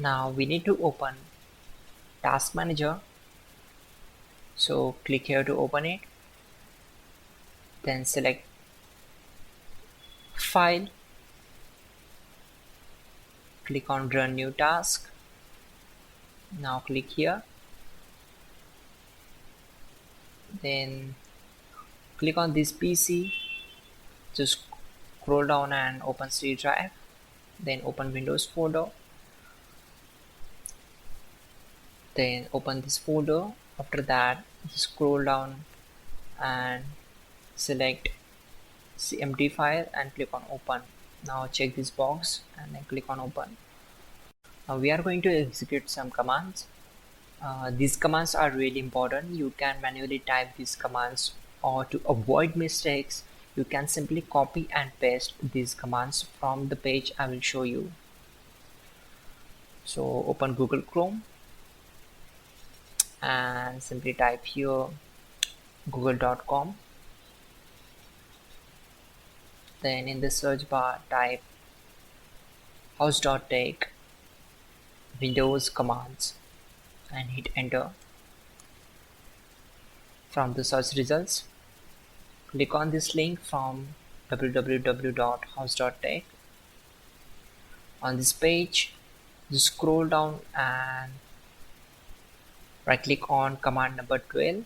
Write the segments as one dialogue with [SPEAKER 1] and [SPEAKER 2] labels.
[SPEAKER 1] Now we need to open Task Manager. So click here to open it. Then select File. Click on Run New Task. Now click here. Then click on this PC. Just scroll down and open C drive. Then open Windows folder. Then open this folder. After that, just scroll down and select CMD file and click on open. Now check this box and then click on open. Now we are going to execute some commands. These commands are really important. You can manually type these commands, or to avoid mistakes you can simply copy and paste these commands from the page I will show you. So open Google Chrome and simply type here google.com. Then in the search bar type hows.tech Windows commands and hit enter. From the search results, click on this link from www.hows.tech. On this page, just scroll down and right click on command number 12.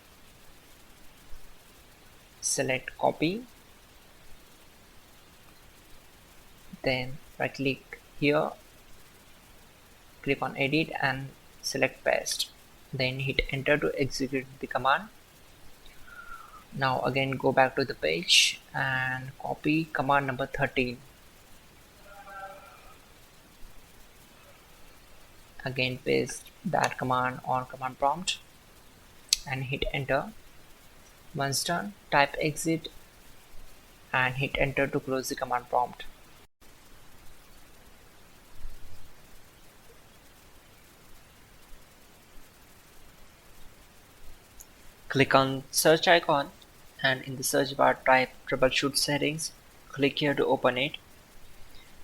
[SPEAKER 1] Select copy. Then right click here, click on edit and select paste. Then hit enter to execute the command. Now again go back to the page and copy command number 13. Again paste that command on command prompt and hit enter. Once done, type exit and hit enter to close the command prompt. Click on search icon and in the search bar type troubleshoot settings. Click here to open it.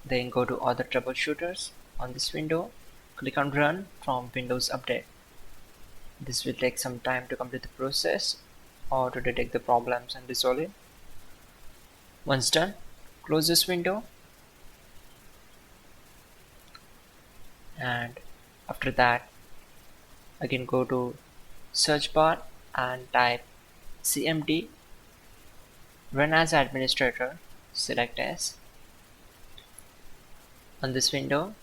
[SPEAKER 1] Then go to other troubleshooters. On this window, click on run from Windows Update. This will take some time to complete the process or to detect the problems and resolve it. Once done, close this window, and after that again go to search bar and type cmd run as administrator, select as. On this window,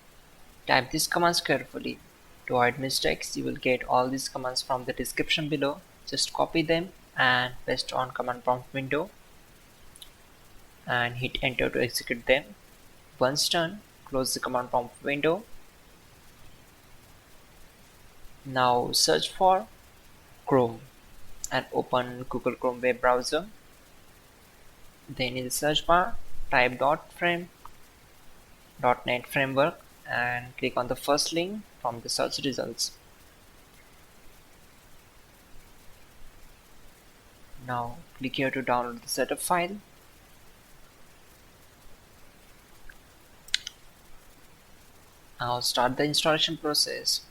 [SPEAKER 1] type these commands carefully. To avoid mistakes, you will get all these commands from the description below. Just copy them and paste on command prompt window and hit enter to execute them. Once done, close the command prompt window. Now search for Chrome and open Google Chrome web browser. Then in the search bar, type .NET framework and click on the first link from the search results. Now click here to download the setup file. Now start the installation process.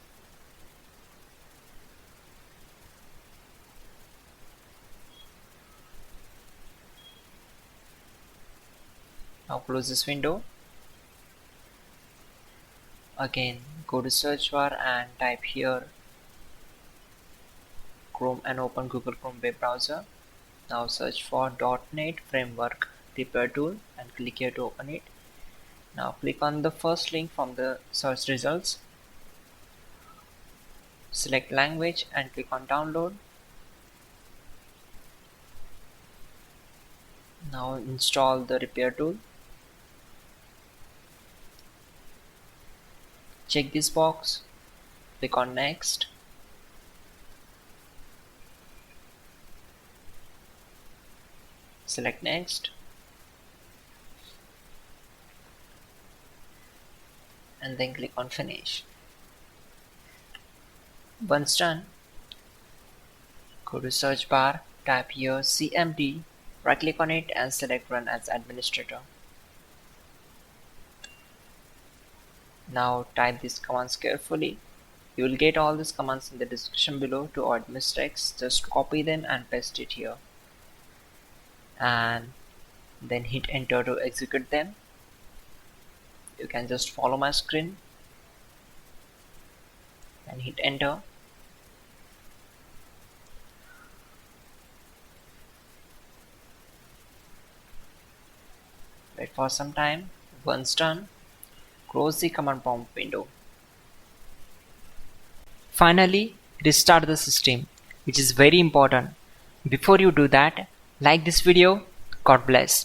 [SPEAKER 1] Now close this window. Again go to search bar and type here Chrome and open Google Chrome web browser. Now search for .NET framework repair tool and click here to open it. Now click on the first link from the search results. Select language and click on download. Now install the repair tool. Check this box, click on next. Select next and then click on finish. Once done, go to search bar, type here cmd, right click on it and select run as administrator. Now type these commands carefully. You will get all these commands in the description below. To avoid mistakes, just copy them and paste it here, and then hit enter to execute them. You can just follow my screen and hit enter. Wait for some time. Once done, close the command prompt window. Finally, restart the system, which is very important. Before you do that, like this video. God bless.